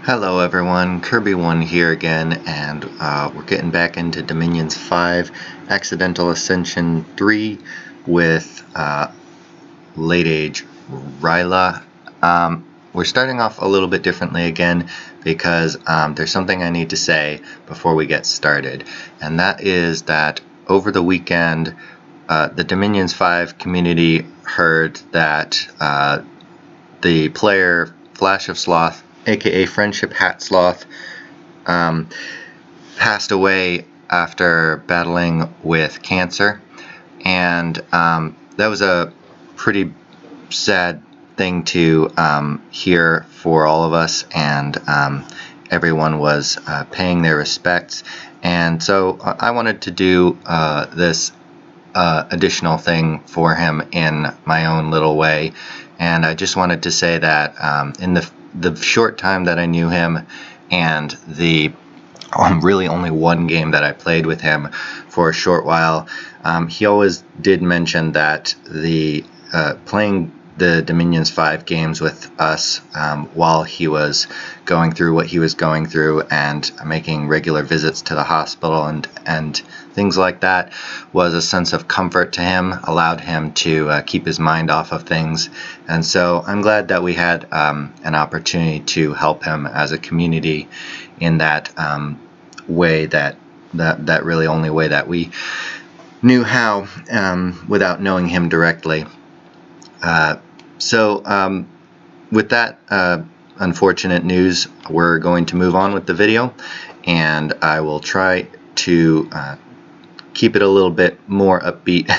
Hello everyone, Kirby1 here again, and we're getting back into Dominions5 Accidental Ascension 3 with Late Age Ryla. We're starting off a little bit differently again because there's something I need to say before we get started, and that is that over the weekend the Dominions5 community heard that the player Flash of Sloth, aka Friendship Hat Sloth, passed away after battling with cancer, and that was a pretty sad thing to hear for all of us, and everyone was paying their respects. And so I wanted to do this additional thing for him in my own little way, and I just wanted to say that in the short time that I knew him, and the really only one game that I played with him for a short while, he always did mention that the playing the Dominions5 games with us while he was going through what he was going through and making regular visits to the hospital and things like that was a sense of comfort to him, allowed him to keep his mind off of things. And so I'm glad that we had an opportunity to help him as a community in that way, that really only way that we knew how, without knowing him directly. So with that unfortunate news, we're going to move on with the video, and I will try to keep it a little bit more upbeat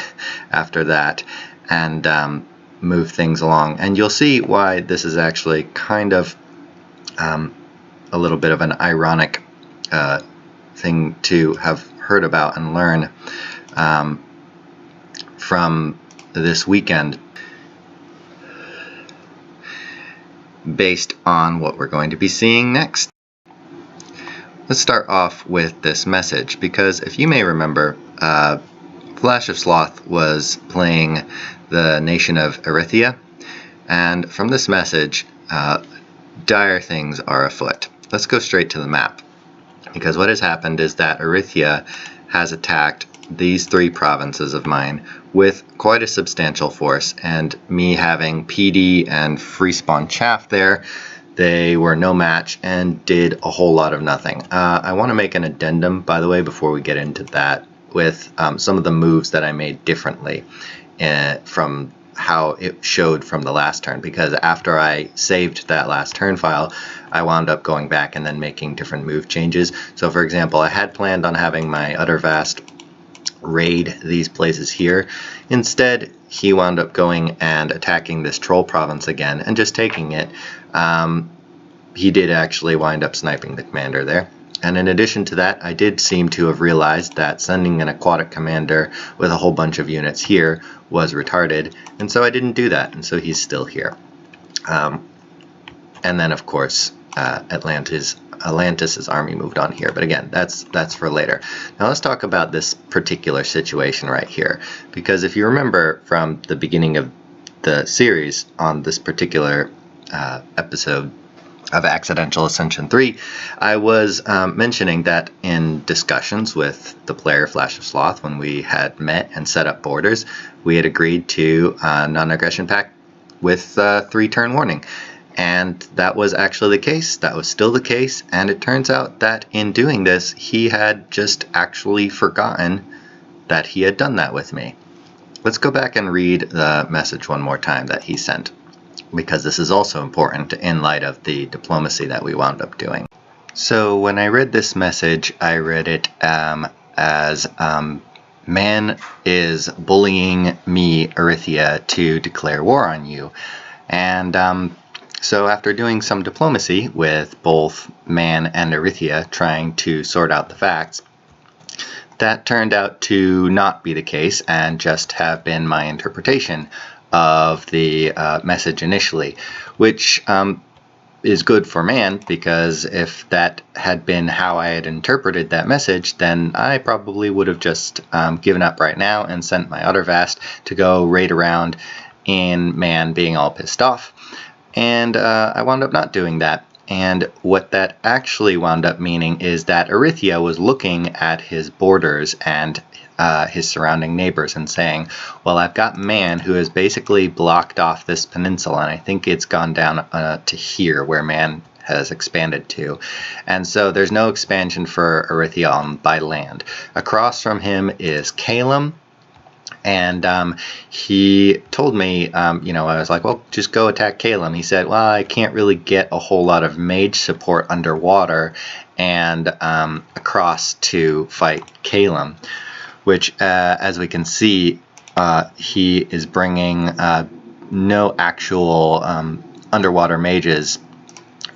after that and move things along. And you'll see why this is actually kind of a little bit of an ironic thing to have heard about and learn from this weekend, based on what we're going to be seeing next. Let's start off with this message, because if you may remember, Flash of Sloth was playing the nation of Erythea, and from this message, dire things are afoot. Let's go straight to the map, because what has happened is that Erythea has attacked these three provinces of mine with quite a substantial force, and me having PD and free spawn chaff there, they were no match and did a whole lot of nothing. I want to make an addendum, by the way, before we get into that, with some of the moves that I made differently from how it showed from the last turn, because after I saved that last turn file, I wound up going back and then making different move changes. So for example, I had planned on having my Utter Vast raid these places here. Instead, he wound up going and attacking this troll province again and just taking it. He did actually wind up sniping the commander there. And in addition to that, I did seem to have realized that sending an aquatic commander with a whole bunch of units here was retarded, and so I didn't do that, and so he's still here. And then of course Atlantis' army moved on here, but again, that's for later. Now let's talk about this particular situation right here, because if you remember from the beginning of the series on this particular episode of Accidental Ascension 3, I was mentioning that in discussions with the player Flash of Sloth, when we had met and set up borders, we had agreed to a non-aggression pact with 3-turn warning. And that was actually the case. That was still the case, and it turns out that in doing this, he had just actually forgotten that he had done that with me. Let's go back and read the message one more time that he sent, because this is also important in light of the diplomacy that we wound up doing. So when I read this message, I read it as man is bullying me, Erythea, to declare war on you. And so after doing some diplomacy with both Man and Erythea, trying to sort out the facts, that turned out to not be the case and just have been my interpretation of the message initially, which is good for Man, because if that had been how I had interpreted that message, then I probably would have just given up right now and sent my Utter Vast to go raid around in Man being all pissed off. And I wound up not doing that, And what that actually wound up meaning is that Erythia was looking at his borders and his surrounding neighbors and saying, well, I've got man who has basically blocked off this peninsula, and I think it's gone down to here where man has expanded to. And so there's no expansion for Erythia by land. Across from him is Calum. And he told me, you know, I was like, well, just go attack Calum. He said, well, I can't really get a whole lot of mage support underwater and across to fight Calum, which, as we can see, he is bringing no actual underwater mages,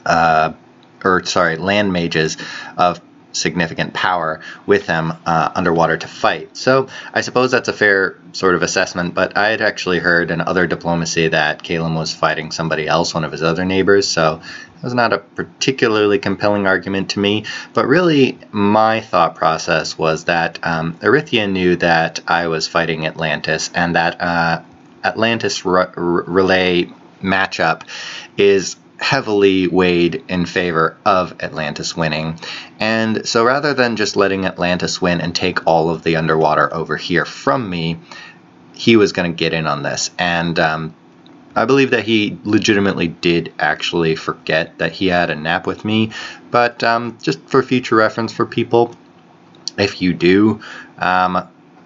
land mages of significant power with them underwater to fight. So I suppose that's a fair sort of assessment, but I had actually heard in other diplomacy that Calum was fighting somebody else, one of his other neighbors, so it was not a particularly compelling argument to me. But really my thought process was that Erythia knew that I was fighting Atlantis, and that Atlantis relay matchup is heavily weighed in favor of Atlantis winning. And so rather than just letting Atlantis win and take all of the underwater over here from me, he was going to get in on this. And I believe that he legitimately did actually forget that he had a nap with me. But just for future reference for people, if you do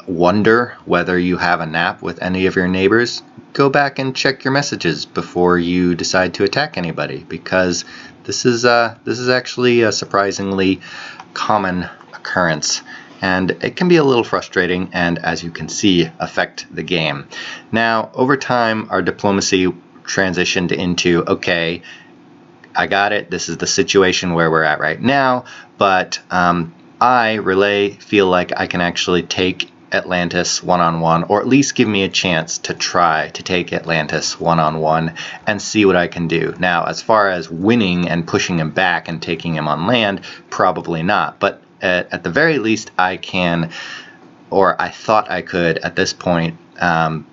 wonder whether you have a nap with any of your neighbors, go back and check your messages before you decide to attack anybody, because this is actually a surprisingly common occurrence, and it can be a little frustrating and, as you can see, affect the game. Now, over time, our diplomacy transitioned into, okay, I got it, this is the situation where we're at right now, but I, Relay, feel like I can actually take Atlantis one-on-one, or at least give me a chance to try to take Atlantis one-on-one and see what I can do. Now, as far as winning and pushing him back and taking him on land, probably not. But at the very least, I can, or I thought I could at this point,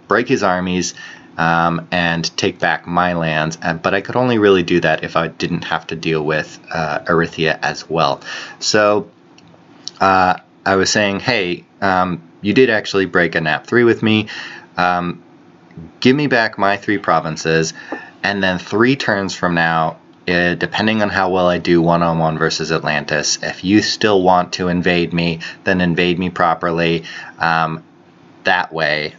break his armies and take back my lands. But I could only really do that if I didn't have to deal with Erythia as well. So I was saying, hey, you did actually break a nap 3 with me. Give me back my 3 provinces, and then 3 turns from now, depending on how well I do one-on-one versus Atlantis, if you still want to invade me, then invade me properly that way,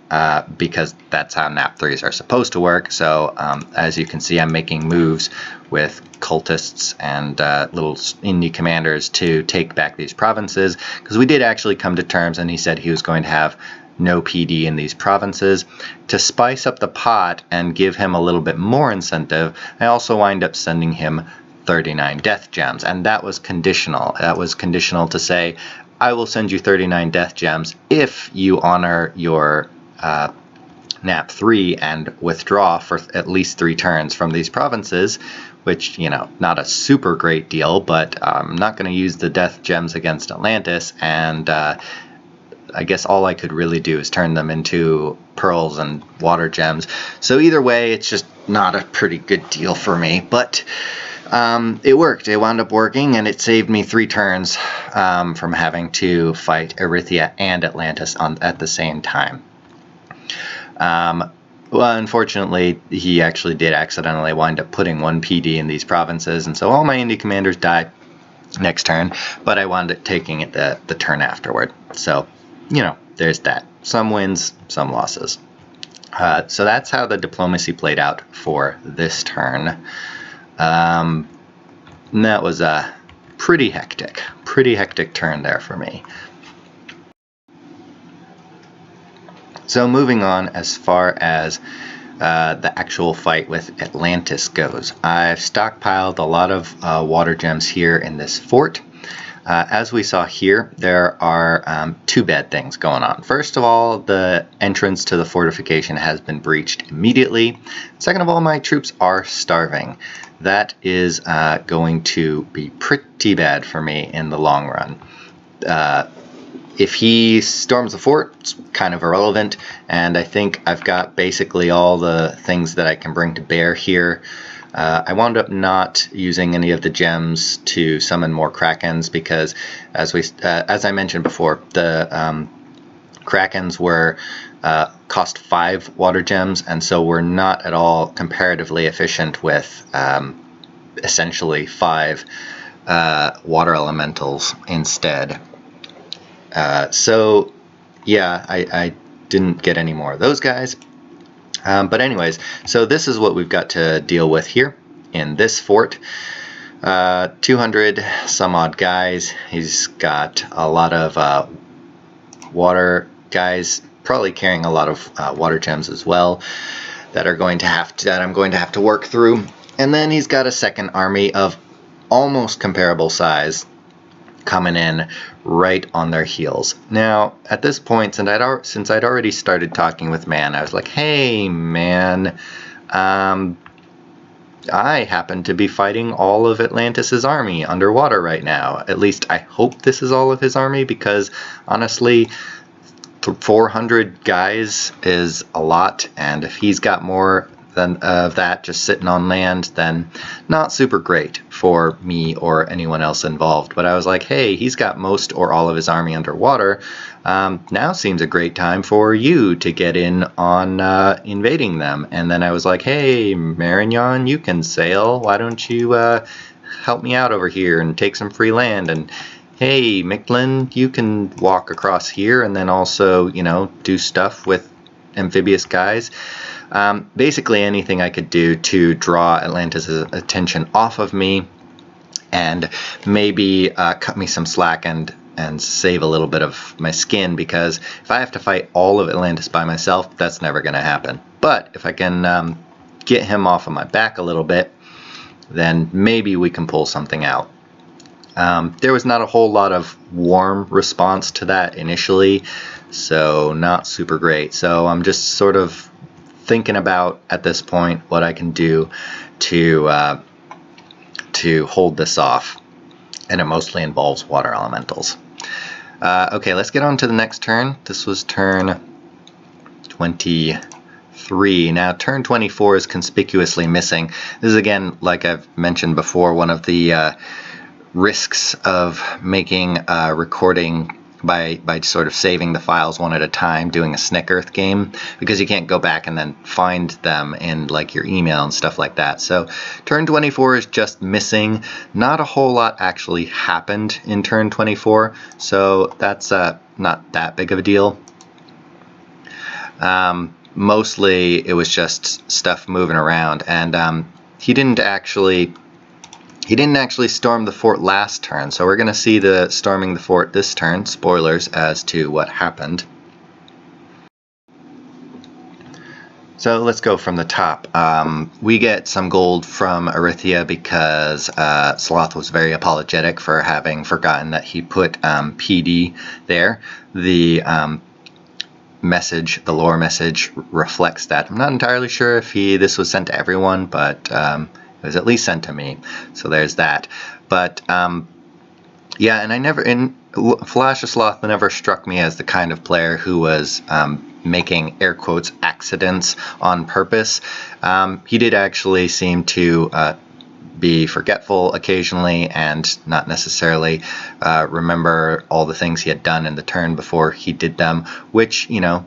because that's how nap 3s are supposed to work. So as you can see, I'm making moves with cultists and little indie commanders to take back these provinces, because we did actually come to terms, and he said he was going to have no PD in these provinces. To spice up the pot and give him a little bit more incentive, I also wind up sending him 39 death gems, and that was conditional. That was conditional to say, I will send you 39 death gems if you honor your nap 3 and withdraw for at least 3 turns from these provinces, which, you know, not a super great deal, but I'm not going to use the death gems against Atlantis, and I guess all I could really do is turn them into pearls and water gems. So either way, it's just not a pretty good deal for me, but it worked. It wound up working, and it saved me 3 turns from having to fight Erythia and Atlantis at the same time. Well, unfortunately, he actually did accidentally wind up putting 1 PD in these provinces, and so all my indie commanders died next turn, but I wound up taking it the turn afterward. So, you know, there's that. Some wins, some losses. So that's how the diplomacy played out for this turn. And that was a pretty hectic turn there for me. So moving on, as far as the actual fight with Atlantis goes, I've stockpiled a lot of water gems here in this fort. As we saw here, there are 2 bad things going on. First of all, the entrance to the fortification has been breached immediately. Second of all, my troops are starving. That is going to be pretty bad for me in the long run. If he storms the fort, it's kind of irrelevant, and I think I've got basically all the things that I can bring to bear here. I wound up not using any of the gems to summon more Krakens because, as I mentioned before, the Krakens were cost 5 water gems, and so were not at all comparatively efficient with essentially 5 water elementals instead. So yeah, I didn't get any more of those guys. But anyways, so this is what we've got to deal with here in this fort. 200 some odd guys. He's got a lot of water guys, probably carrying a lot of water gems as well that I'm going to have to work through. And then he's got a second army of almost comparable size coming in right on their heels. Now, at this point, since I'd already started talking with Man, I was like, hey, Man, I happen to be fighting all of Atlantis's army underwater right now. At least I hope this is all of his army, because honestly, 400 guys is a lot, and if he's got more than that just sitting on land, then not super great for me or anyone else involved. But I was like, hey, he's got most or all of his army underwater. Now seems a great time for you to get in on invading them. And then I was like, hey, Marignon, you can sail. Why don't you help me out over here and take some free land? And hey, Mictlin, you can walk across here and then also, you know, do stuff with amphibious guys. Basically anything I could do to draw Atlantis' attention off of me and maybe cut me some slack and save a little bit of my skin, because if I have to fight all of Atlantis by myself, that's never going to happen. But if I can get him off of my back a little bit, then maybe we can pull something out. There was not a whole lot of warm response to that initially, so not super great. So I'm just sort of thinking about at this point what I can do to hold this off, and it mostly involves water elementals. Okay, let's get on to the next turn. This was turn 23. Now turn 24 is conspicuously missing. This is, again, like I've mentioned before, one of the risks of making a recording by sort of saving the files one at a time, doing a Snick Earth game, because you can't go back and then find them in like your email and stuff like that. So turn 24 is just missing. Not a whole lot actually happened in turn 24, so that's not that big of a deal. Mostly it was just stuff moving around, and he didn't actually storm the fort last turn, so we're going to see the storming the fort this turn. Spoilers as to what happened. So let's go from the top. We get some gold from Erythia because Sloth was very apologetic for having forgotten that he put PD there. The message, the lore message, reflects that. I'm not entirely sure if this was sent to everyone, but it was at least sent to me, so there's that. But yeah, and Flash of Sloth never struck me as the kind of player who was making air quotes accidents on purpose. He did actually seem to be forgetful occasionally and not necessarily remember all the things he had done in the turn before he did them, which, you know,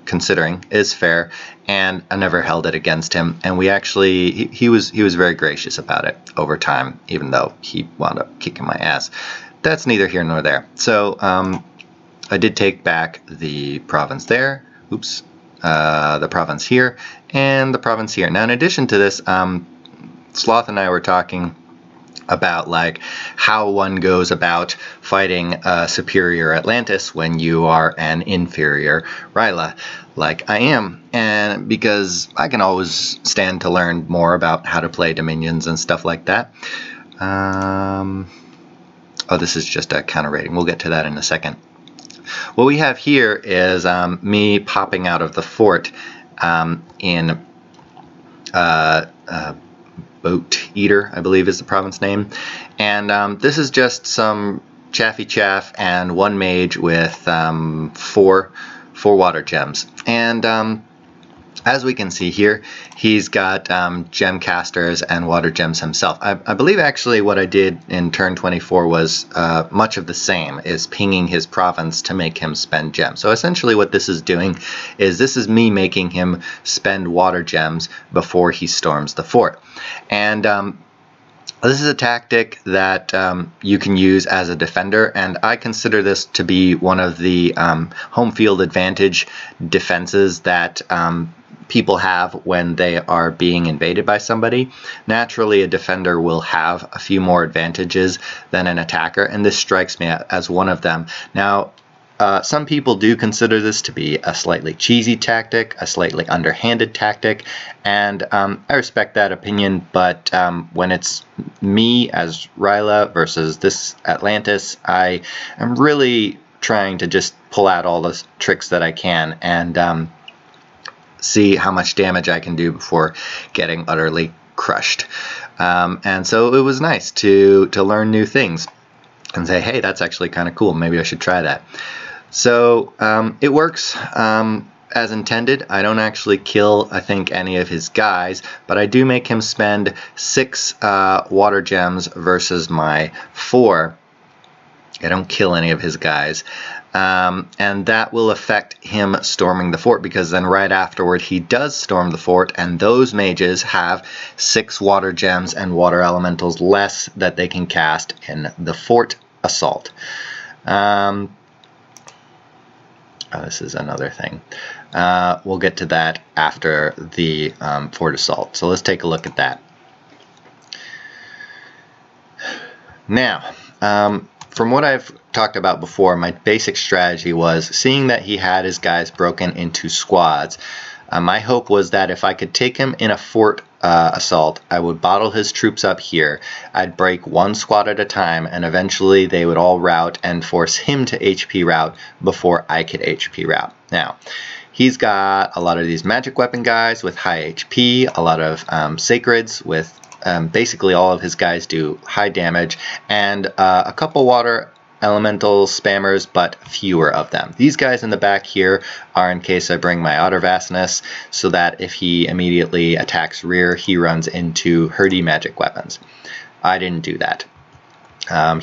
considering is fair, and I never held it against him. And we actually, he was very gracious about it over time, even though he wound up kicking my ass. That's neither here nor there. So I did take back the province there, oops, the province here, and the province here. Now in addition to this, Sloth and I were talking about like how one goes about fighting a superior Atlantis when you are an inferior Ryla, like I am, and because I can always stand to learn more about how to play Dominions and stuff like that. Oh, this is just a counter rating. We'll get to that in a second. What we have here is me popping out of the fort in Boat Eater, I believe is the province name, and this is just some Chaffy Chaff and one mage with four water gems. And as we can see here, he's got gem casters and water gems himself. I believe actually what I did in turn 24 was much of the same, is pinging his province to make him spend gems. So essentially what this is doing is this is me making him spend water gems before he storms the fort. And this is a tactic that you can use as a defender, and I consider this to be one of the home field advantage defenses that people have when they are being invaded by somebody. Naturally, a defender will have a few more advantages than an attacker, and this strikes me as one of them. Now, some people do consider this to be a slightly cheesy tactic, a slightly underhanded tactic, and I respect that opinion, but when it's me as Ryla versus this Atlantis, I am really trying to just pull out all the tricks that I can and see how much damage I can do before getting utterly crushed. And so it was nice to learn new things and say, hey, that's actually kind of cool. Maybe I should try that. So it works as intended. I don't actually kill, I think, any of his guys, but I do make him spend 6 water gems versus my 4. I don't kill any of his guys. And that will affect him storming the fort, because then right afterward he does storm the fort, and those mages have 6 water gems and water elementals less that they can cast in the fort assault. This is another thing. We'll get to that after the fort assault. So let's take a look at that. Now, from what I've talked about before, my basic strategy was, seeing that he had his guys broken into squads, my hope was that if I could take him in a fort assault, I would bottle his troops up here, I'd break one squad at a time, and eventually they would all rout and force him to HP rout before I could HP rout. Now, he's got a lot of these magic weapon guys with high HP, a lot of sacreds with basically all of his guys do high damage, and a couple water elemental spammers, but fewer of them. These guys in the back here are in case I bring my Otter Vastness, so that if he immediately attacks rear, he runs into herdy magic weapons. I didn't do that.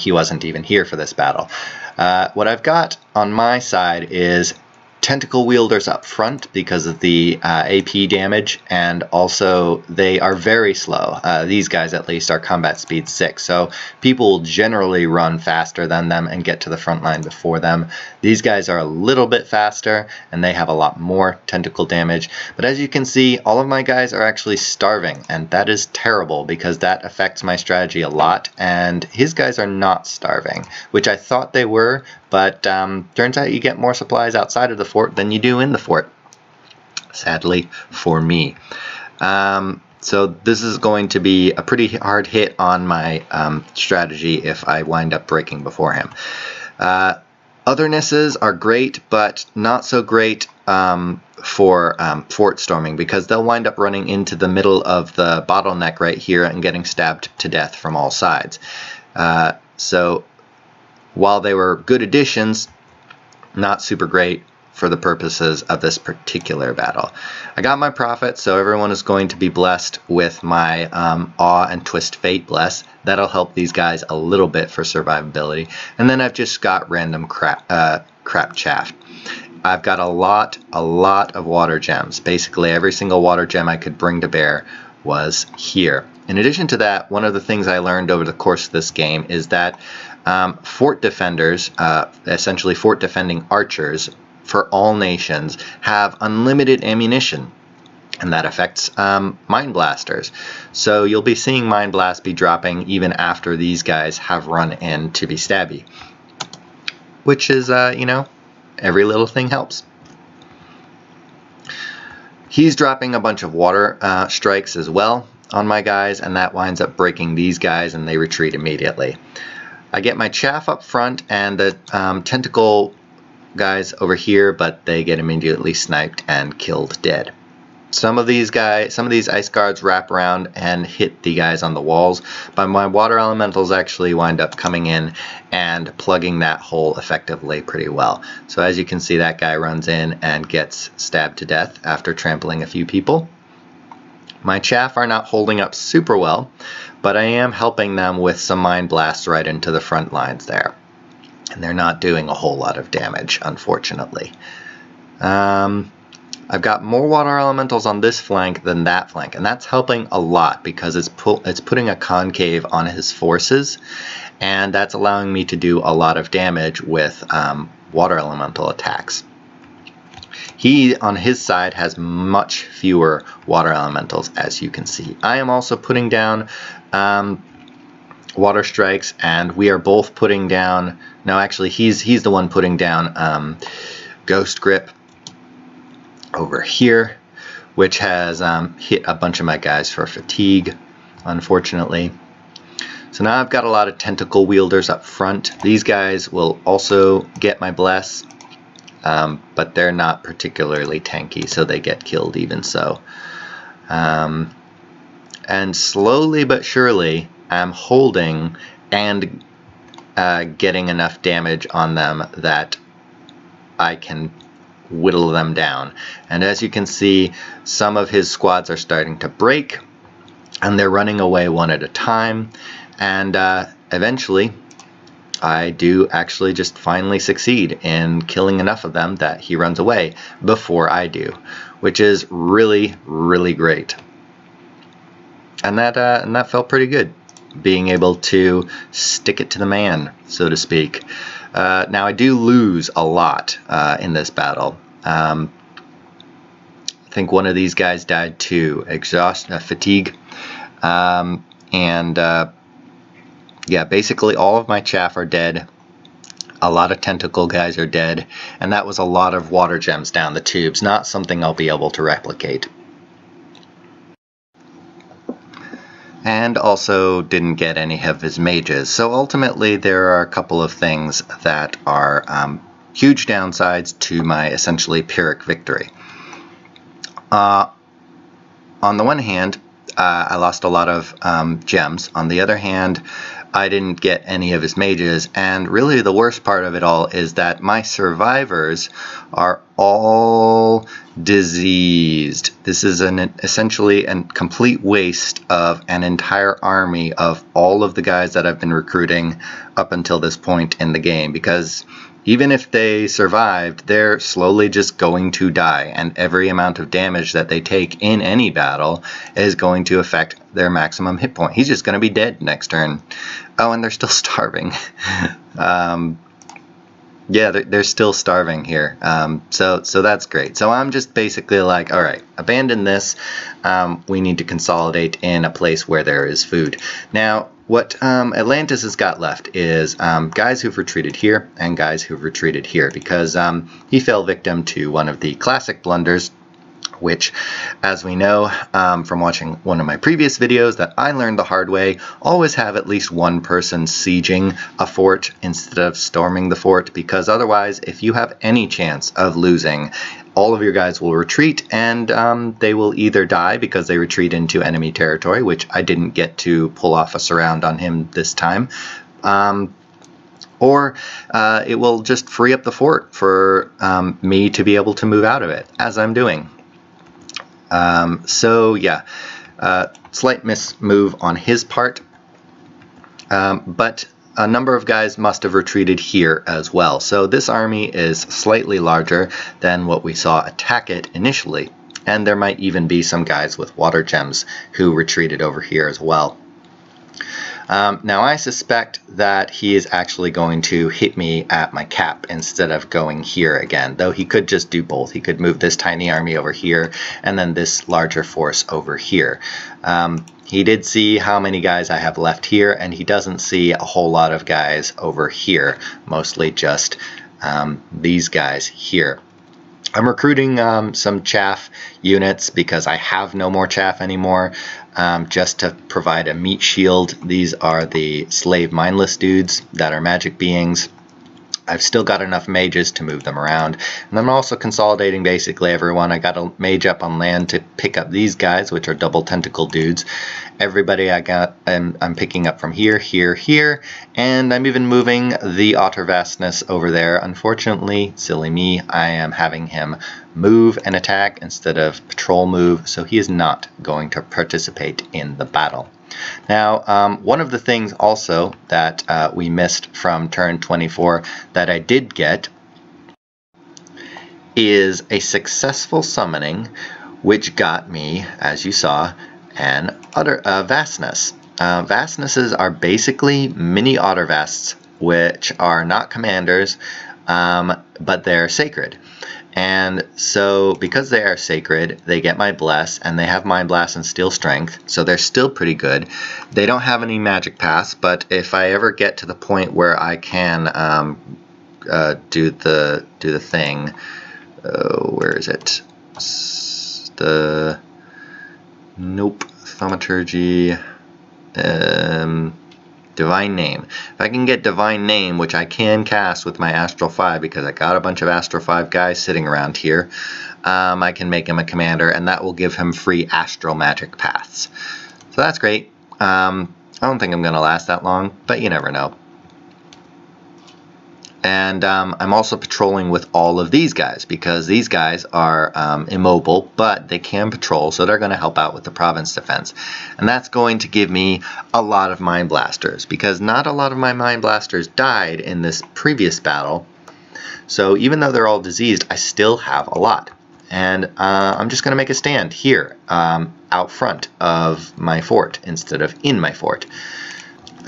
He wasn't even here for this battle. What I've got on my side is tentacle wielders up front because of the AP damage, and also they are very slow. These guys at least are combat speed 6, so people will generally run faster than them and get to the front line before them. These guys are a little bit faster and they have a lot more tentacle damage, but as you can see, all of my guys are actually starving, and that is terrible because that affects my strategy a lot, and his guys are not starving, which I thought they were, but turns out you get more supplies outside of the fort than you do in the fort, sadly for me. So this is going to be a pretty hard hit on my strategy if I wind up breaking before him. Othernesses are great, but not so great for fort storming, because they'll wind up running into the middle of the bottleneck right here and getting stabbed to death from all sides. So while they were good additions, not super great for the purposes of this particular battle. I got my prophet, so everyone is going to be blessed with my Awe and Twist Fate Bless. That'll help these guys a little bit for survivability. And then I've just got random crap chaff. I've got a lot of water gems. Basically every single water gem I could bring to bear was here. In addition to that, one of the things I learned over the course of this game is that fort defenders, essentially fort defending archers for all nations, have unlimited ammunition, and that affects Mind Blasters. So you'll be seeing Mind Blast be dropping even after these guys have run in to be stabby, which is, you know, every little thing helps. He's dropping a bunch of water strikes as well on my guys, and that winds up breaking these guys and they retreat immediately. I get my chaff up front and the tentacle guys over here, but they get immediately sniped and killed dead. Some of these ice guards wrap around and hit the guys on the walls, but my water elementals actually wind up coming in and plugging that hole effectively pretty well. So as you can see, that guy runs in and gets stabbed to death after trampling a few people. My chaff are not holding up super well, but I am helping them with some mind blasts right into the front lines there. And they're not doing a whole lot of damage, unfortunately. I've got more water elementals on this flank than that flank, and that's helping a lot because it's putting a concave on his forces, and that's allowing me to do a lot of damage with water elemental attacks. He, on his side, has much fewer water elementals, as you can see. I am also putting down water strikes, and we are both putting down, no, actually he's the one putting down ghost grip over here, which has hit a bunch of my guys for fatigue, unfortunately. So now I've got a lot of tentacle wielders up front. These guys will also get my bless, but they're not particularly tanky, so they get killed even so. And slowly but surely I'm holding and getting enough damage on them that I can whittle them down. And as you can see, some of his squads are starting to break, and they're running away one at a time, and eventually I do actually just finally succeed in killing enough of them that he runs away before I do, which is really, really great. And that felt pretty good, being able to stick it to the man, so to speak. Now I do lose a lot in this battle. I think one of these guys died to fatigue, yeah, basically all of my chaff are dead. A lot of tentacle guys are dead, and that was a lot of water gems down the tubes, not something I'll be able to replicate. And also didn't get any of his mages. So ultimately there are a couple of things that are huge downsides to my essentially Pyrrhic victory. On the one hand, I lost a lot of gems. On the other hand, I didn't get any of his mages, and really the worst part of it all is that my survivors are all diseased. This is essentially a complete waste of an entire army of all of the guys that I've been recruiting up until this point in the game, because even if they survived, they're slowly just going to die, and every amount of damage that they take in any battle is going to affect their maximum hit point. He's just going to be dead next turn. Oh, and they're still starving. Yeah, they're still starving here. So that's great. So I'm just basically like, all right, abandon this. We need to consolidate in a place where there is food. Now, what Atlantis has got left is guys who've retreated here and guys who've retreated here, because he fell victim to one of the classic blunders, which, as we know from watching one of my previous videos that I learned the hard way, always have at least one person sieging a fort instead of storming the fort, because otherwise, if you have any chance of losing, all of your guys will retreat, and they will either die because they retreat into enemy territory, which I didn't get to pull off a surround on him this time, or it will just free up the fort for me to be able to move out of it, as I'm doing. So yeah, slight mismove on his part, but a number of guys must have retreated here as well. So this army is slightly larger than what we saw attack it initially, and there might even be some guys with water gems who retreated over here as well. Now I suspect that he is actually going to hit me at my cap instead of going here again, though he could just do both. He could move this tiny army over here and then this larger force over here. He did see how many guys I have left here, and he doesn't see a whole lot of guys over here, mostly just these guys here. I'm recruiting some chaff units because I have no more chaff anymore, just to provide a meat shield. These are the slave mindless dudes that are magic beings. I've still got enough mages to move them around, and I'm also consolidating basically everyone. I got a mage up on land to pick up these guys, which are double tentacle dudes. Everybody I'm picking up from here, here, here, and I'm even moving the Otter Vastness over there. Unfortunately, silly me, I am having him move and attack instead of patrol move, so he is not going to participate in the battle. Now, one of the things also that we missed from turn 24 that I did get is a successful summoning, which got me, as you saw, an Vastness. Vastnesses are basically mini Otter Vasts, which are not commanders, but they're sacred. And so because they are sacred, they get my bless, and they have mind blast and steel strength, so they're still pretty good. They don't have any magic pass, but if I ever get to the point where I can do the thing, where is it? Nope, thaumaturgy. Divine Name. If I can get Divine Name, which I can cast with my Astral 5 because I got a bunch of Astral 5 guys sitting around here, I can make him a commander, and that will give him free Astral Magic paths. So that's great. I don't think I'm going to last that long, but you never know. And I'm also patrolling with all of these guys because these guys are immobile, but they can patrol, so they're going to help out with the province defense. And that's going to give me a lot of Mind Blasters because not a lot of my Mind Blasters died in this previous battle. So even though they're all diseased, I still have a lot. And I'm just going to make a stand here out front of my fort instead of in my fort.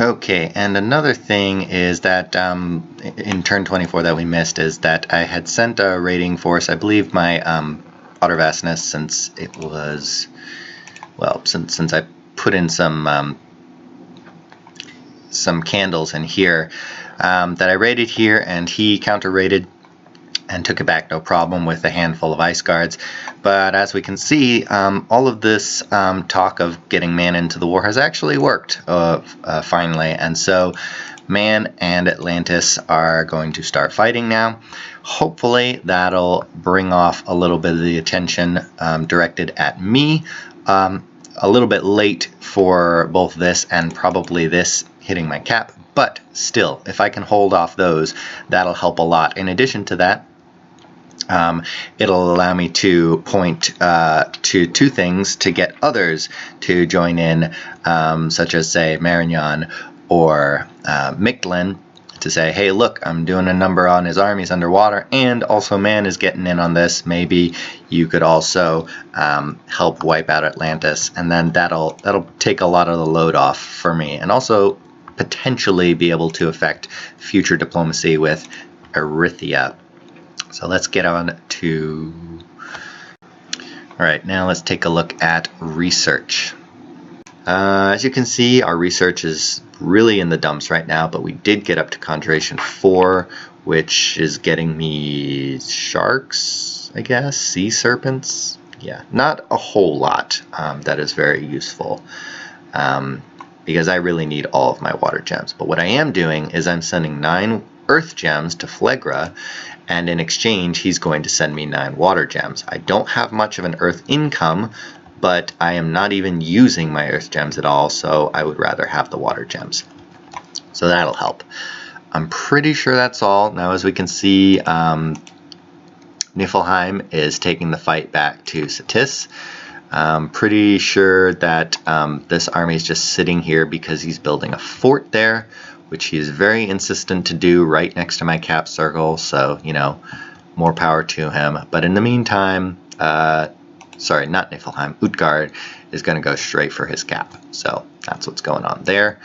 Okay, and another thing is that in turn 24 that we missed is that I had sent a raiding force. I believe my Otter Vastness, since it was, well, since I put in some candles in here, that I raided here, and he counter-raided and took it back no problem with a handful of ice guards. But as we can see, all of this talk of getting Man into the war has actually worked finally. And so Man and Atlantis are going to start fighting now. Hopefully that'll bring off a little bit of the attention directed at me. A little bit late for both this and probably this hitting my cap. But still, if I can hold off those, that'll help a lot. In addition to that, it'll allow me to point to two things to get others to join in, such as, say, Marignan or Mictlan, to say, hey, look, I'm doing a number on his armies underwater, and also Man is getting in on this. Maybe you could also help wipe out Atlantis, and then that'll take a lot of the load off for me, and also potentially be able to affect future diplomacy with Erythia. So let's get on to... Alright, now let's take a look at research. As you can see, our research is really in the dumps right now, but we did get up to Conjuration 4, which is getting me sharks, I guess, sea serpents. Yeah, not a whole lot that is very useful, because I really need all of my water gems. But what I am doing is I'm sending 9 earth gems to Phlegra, and in exchange he's going to send me 9 water gems. I don't have much of an earth income, but I am not even using my earth gems at all, so I would rather have the water gems. So that'll help. I'm pretty sure that's all. Now, as we can see, Niflheim is taking the fight back to Satis. I'm pretty sure that this army is just sitting here because he's building a fort there, which he is very insistent to do right next to my cap circle, so, you know, more power to him. But in the meantime, sorry, not Niflheim, Utgard is going to go straight for his cap. So that's what's going on there.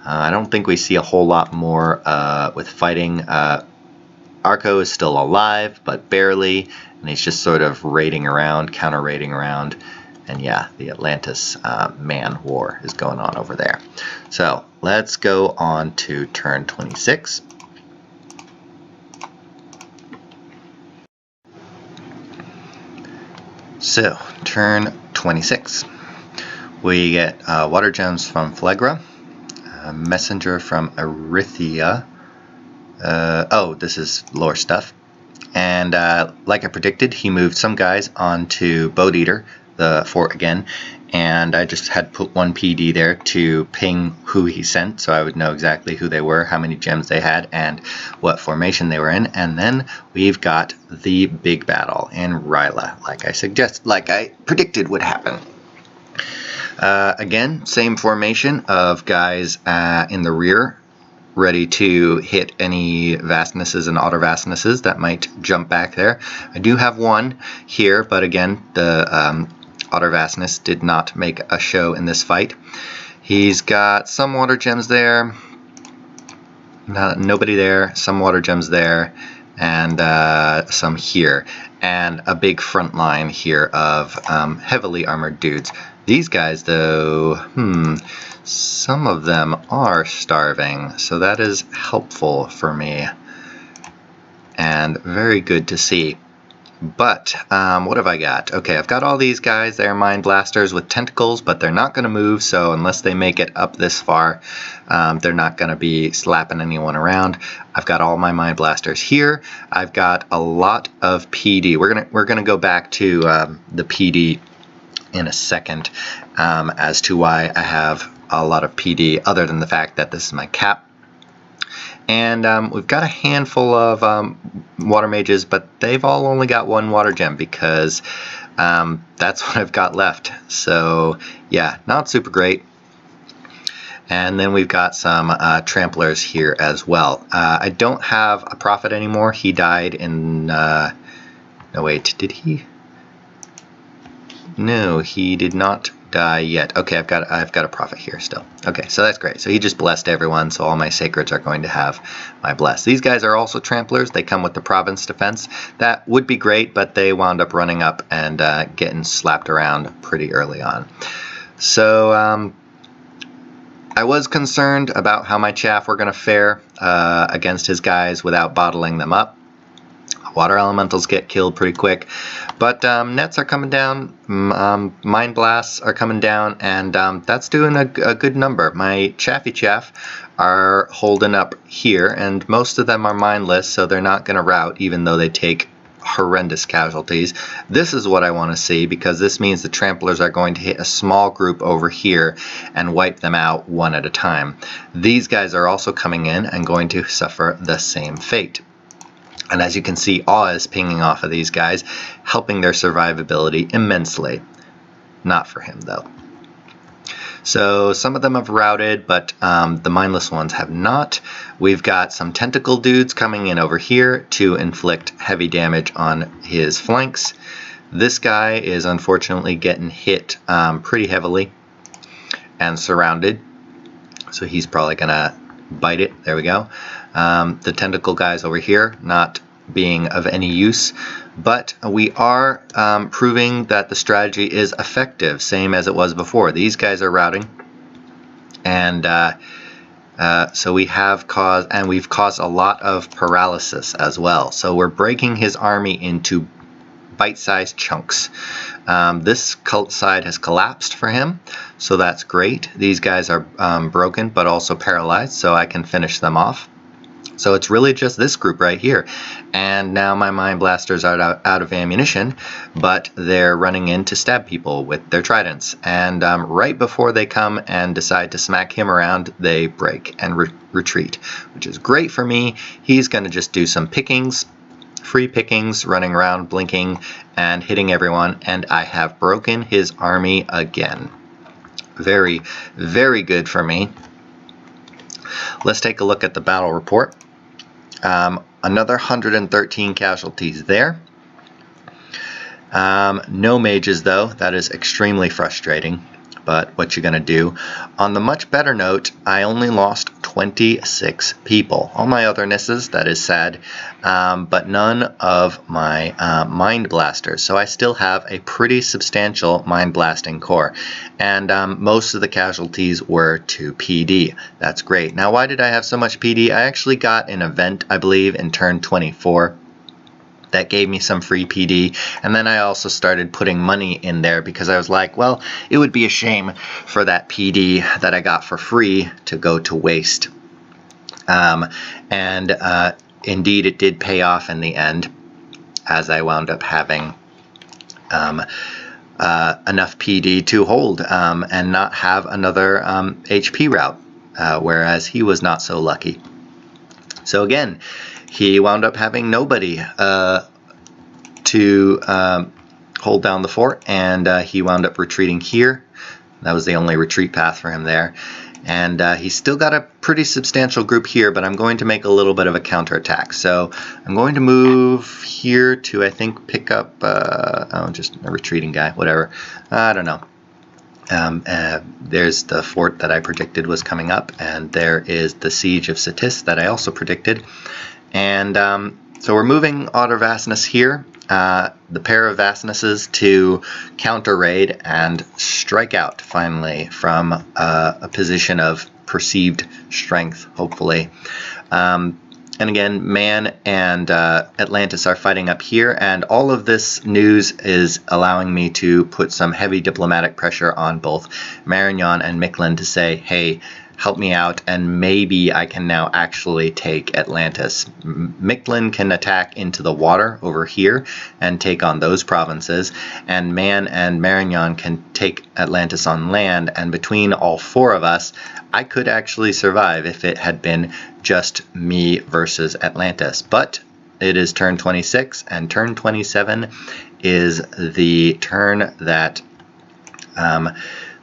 I don't think we see a whole lot more with fighting. Arco is still alive, but barely, and he's just sort of raiding around, counter-raiding around. And yeah, the Atlantis Man war is going on over there. So let's go on to turn 26. So, turn 26. We get water gems from Phlegra, a messenger from Erythia, oh, this is lore stuff. And like I predicted, he moved some guys onto Boat Eater, the fort again, and I just had put one PD there to ping who he sent, so I would know exactly who they were, how many gems they had, and what formation they were in. And then we've got the big battle in Ryla, like I predicted would happen. Again, same formation of guys in the rear, ready to hit any vastnesses and otter vastnesses that might jump back there. I do have one here, but again, the otter vastness did not make a show in this fight. He's got some water gems there, nobody there, some water gems there, and some here, and a big front line here of heavily armored dudes. These guys, though, some of them are starving, so that is helpful for me and very good to see. But what have I got? Okay, I've got all these guys. They're Mind Blasters with tentacles, but they're not going to move, so unless they make it up this far, they're not going to be slapping anyone around. I've got all my Mind Blasters here. I've got a lot of PD. We're gonna go back to the PD in a second as to why I have a lot of PD, other than the fact that this is my cap. And we've got a handful of water mages, but they've all only got one water gem because that's what I've got left. So yeah, not super great. And then we've got some tramplers here as well. I don't have a prophet anymore. He died in no, wait, did he? No, he did not die yet. Okay, I've got a prophet here still. Okay, so that's great. So he just blessed everyone, so all my sacreds are going to have my bless. These guys are also tramplers. They come with the province defense. That would be great, but they wound up running up and getting slapped around pretty early on. So I was concerned about how my chaff were going to fare against his guys without bottling them up. Water elementals get killed pretty quick, but nets are coming down, mind blasts are coming down, and that's doing a good number. My chaffy chaff are holding up here, and most of them are mindless, so they're not going to rout, even though they take horrendous casualties. This is what I want to see, because this means the tramplers are going to hit a small group over here and wipe them out one at a time. These guys are also coming in and going to suffer the same fate. And as you can see, awe is pinging off of these guys, helping their survivability immensely. Not for him, though. So some of them have routed, but the mindless ones have not. We've got some tentacle dudes coming in over here to inflict heavy damage on his flanks. This guy is unfortunately getting hit pretty heavily and surrounded. So he's probably going to bite it. There we go. The tentacle guys over here not being of any use, but we are proving that the strategy is effective, same as it was before. These guys are routing, and so we've caused a lot of paralysis as well. So we're breaking his army into bite-sized chunks. This cult side has collapsed for him, so that's great. These guys are broken but also paralyzed, so I can finish them off. So it's really just this group right here. And now my Mind Blasters are out of ammunition, but they're running in to stab people with their tridents. And right before they come and decide to smack him around, they break and retreat, which is great for me. He's going to just do some pickings, free pickings, running around, blinking, and hitting everyone. And I have broken his army again. Very, very good for me. Let's take a look at the battle report. Another 113 casualties there. No mages though. That is extremely frustrating, but what you gonna do? On the much better note, I only lost 26 people. All my othernesses, that is sad, but none of my Mind Blasters. So I still have a pretty substantial Mind Blasting core, and most of the casualties were to PD. That's great. Now, why did I have so much PD? I actually got an event, I believe, in turn 24. That gave me some free PD, and then I also started putting money in there because I was like, well, it would be a shame for that PD that I got for free to go to waste. Indeed, it did pay off in the end, as I wound up having enough PD to hold and not have another HP route, whereas he was not so lucky. So again, he wound up having nobody to hold down the fort, and he wound up retreating here. That was the only retreat path for him there. And he's still got a pretty substantial group here, but I'm going to make a little bit of a counterattack. So I'm going to move here to, I think, pick up, oh, just a retreating guy, whatever. I don't know. There's the fort that I predicted was coming up, and there is the siege of Satis that I also predicted. And so we're moving Otter Vastness here, the pair of Vastnesses, to counter raid and strike out finally from a position of perceived strength, hopefully. And again, Man and Atlantis are fighting up here, and all of this news is allowing me to put some heavy diplomatic pressure on both Marignan and Mictlan to say, hey, help me out, and maybe I can now actually take Atlantis. Mictlan can attack into the water over here and take on those provinces, and Man and Marignan can take Atlantis on land, and between all four of us, I could actually survive if it had been just me versus Atlantis. But it is turn 26, and turn 27 is the turn that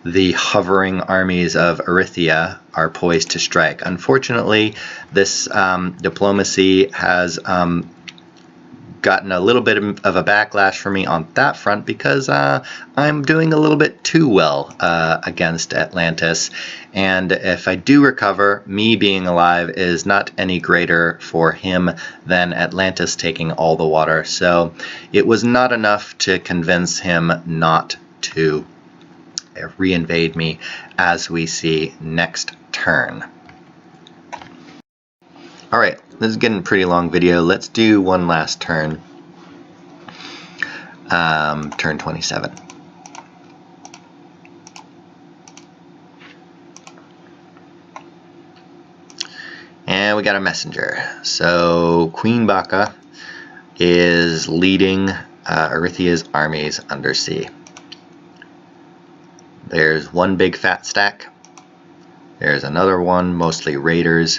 the hovering armies of Erythia are poised to strike. Unfortunately, this diplomacy has gotten a little bit of a backlash for me on that front, because I'm doing a little bit too well against Atlantis, and if I do recover, me being alive is not any greater for him than Atlantis taking all the water, so it was not enough to convince him not to reinvade me, as we see next turn. Alright, this is getting a pretty long video. Let's do one last turn. Turn 27. And we got a messenger. So Queen Baka is leading Erythia's armies undersea. There's one big fat stack. There's another one, mostly raiders.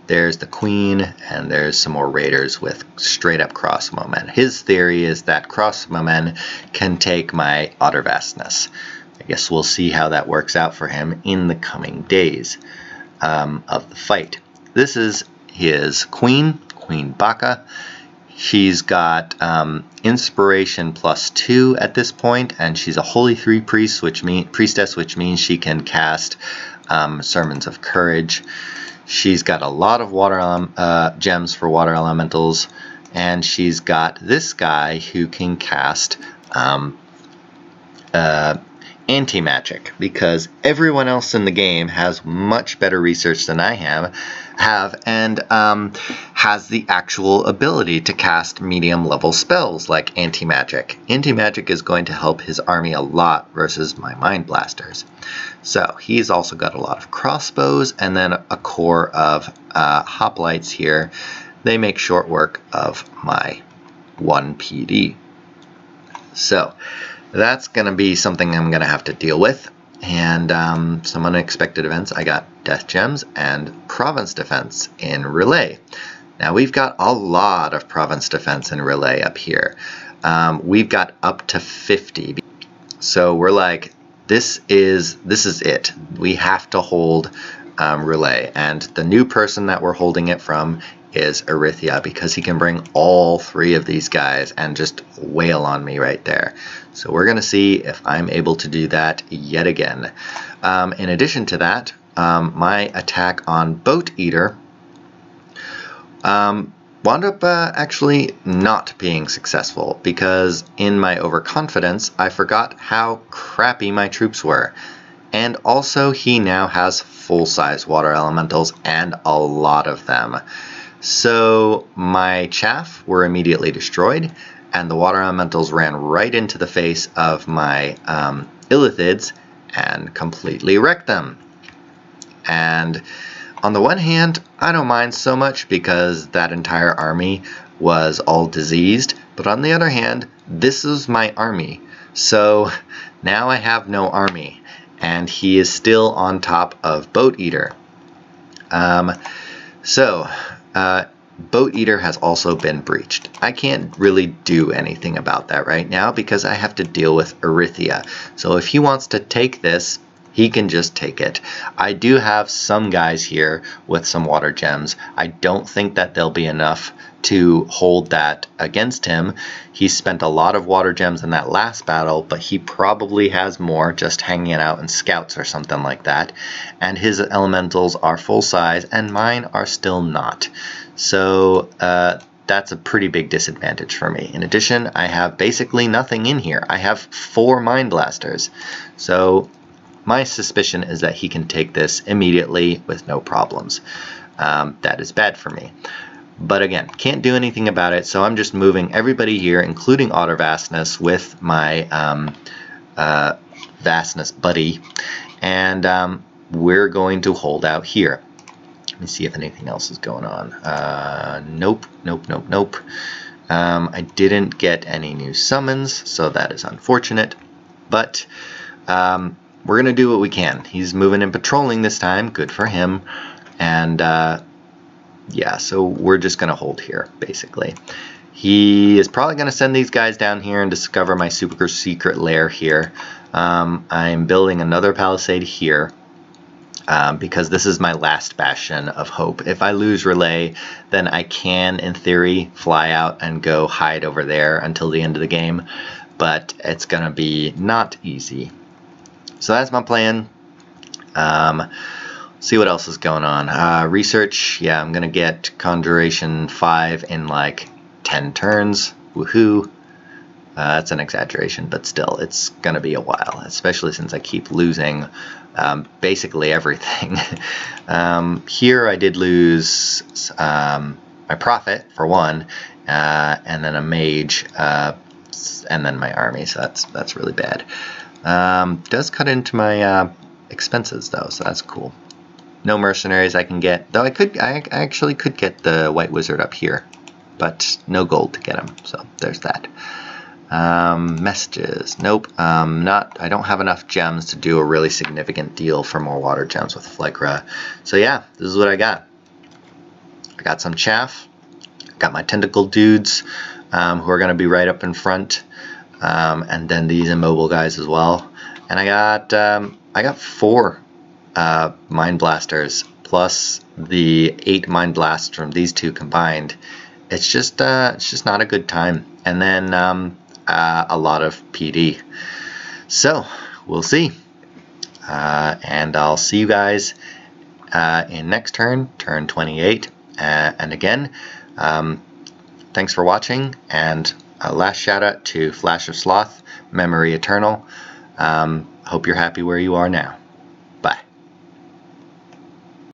There's the queen, and there's some more raiders with straight up crossbow men. His theory is that crossbow men can take my Otter Vastness. I guess we'll see how that works out for him in the coming days of the fight. This is his queen, Queen Baka. She's got inspiration +2 at this point, and she's a Holy 3 priestess, which means she can cast Sermons of Courage. She's got a lot of water gems for water elementals, and she's got this guy who can cast anti-magic, because everyone else in the game has much better research than I have and has the actual ability to cast medium level spells like anti-magic. Anti-magic is going to help his army a lot versus my Mind Blasters. So he's also got a lot of crossbows and then a core of hoplites here. They make short work of my 1 PD. So that's going to be something I'm going to have to deal with. And some unexpected events. I got Death Gems and Province Defense in Relay. Now we've got a lot of Province Defense in Relay up here. We've got up to 50. So we're like, this is it. We have to hold Relay. And the new person that we're holding it from is Erythia, because he can bring all 3 of these guys and just wail on me right there. So we're going to see if I'm able to do that yet again. In addition to that, my attack on Boat Eater wound up actually not being successful, because in my overconfidence I forgot how crappy my troops were. And also he now has full-size water elementals, and a lot of them. So my chaff were immediately destroyed, and the water elementals ran right into the face of my illithids and completely wrecked them. And on the one hand, I don't mind so much because that entire army was all diseased, but on the other hand, this is my army. So now I have no army, and he is still on top of Boat Eater. Boat Eater has also been breached. I can't really do anything about that right now because I have to deal with Erythia. So if he wants to take this, he can just take it. I do have some guys here with some water gems. I don't think that there'll be enough to hold that against him. He spent a lot of water gems in that last battle, but he probably has more just hanging out in scouts or something like that. And his elementals are full size and mine are still not. So that's a pretty big disadvantage for me. In addition, I have basically nothing in here. I have 4 Mind Blasters. So my suspicion is that he can take this immediately with no problems. That is bad for me. But again, can't do anything about it, so I'm just moving everybody here, including Otter Vastness, with my Vastness buddy, and we're going to hold out here. Let me see if anything else is going on. Nope. I didn't get any new summons, so that is unfortunate, but we're going to do what we can. He's moving and patrolling this time, good for him, and yeah, so we're just going to hold here, basically. He is probably going to send these guys down here and discover my super secret lair here. I'm building another palisade here because this is my last bastion of hope. If I lose relay, then I can, in theory, fly out and go hide over there until the end of the game, but it's going to be not easy. So that's my plan. See what else is going on. Research, yeah, I'm gonna get Conjuration 5 in like 10 turns. Woohoo! That's an exaggeration, but still, it's gonna be a while, especially since I keep losing basically everything. Here I did lose my Prophet for one, and then a Mage, and then my army. So that's really bad. Does cut into my expenses though, so that's cool. No mercenaries I can get, though I actually could get the White Wizard up here, but no gold to get him, so there's that. Messages, nope, I don't have enough gems to do a really significant deal for more water gems with Phlegra. So yeah, this is what I got. I got some chaff, I got my tentacle dudes, who are going to be right up in front, and then these immobile guys as well, and I got 4 Mind Blasters plus the 8 Mind Blasts from these two combined. It's just not a good time. And then a lot of PD. So we'll see. And I'll see you guys in next turn 28. And again, thanks for watching. And a last shout out to Flash of Sloth, Memory Eternal. Hope you're happy where you are now.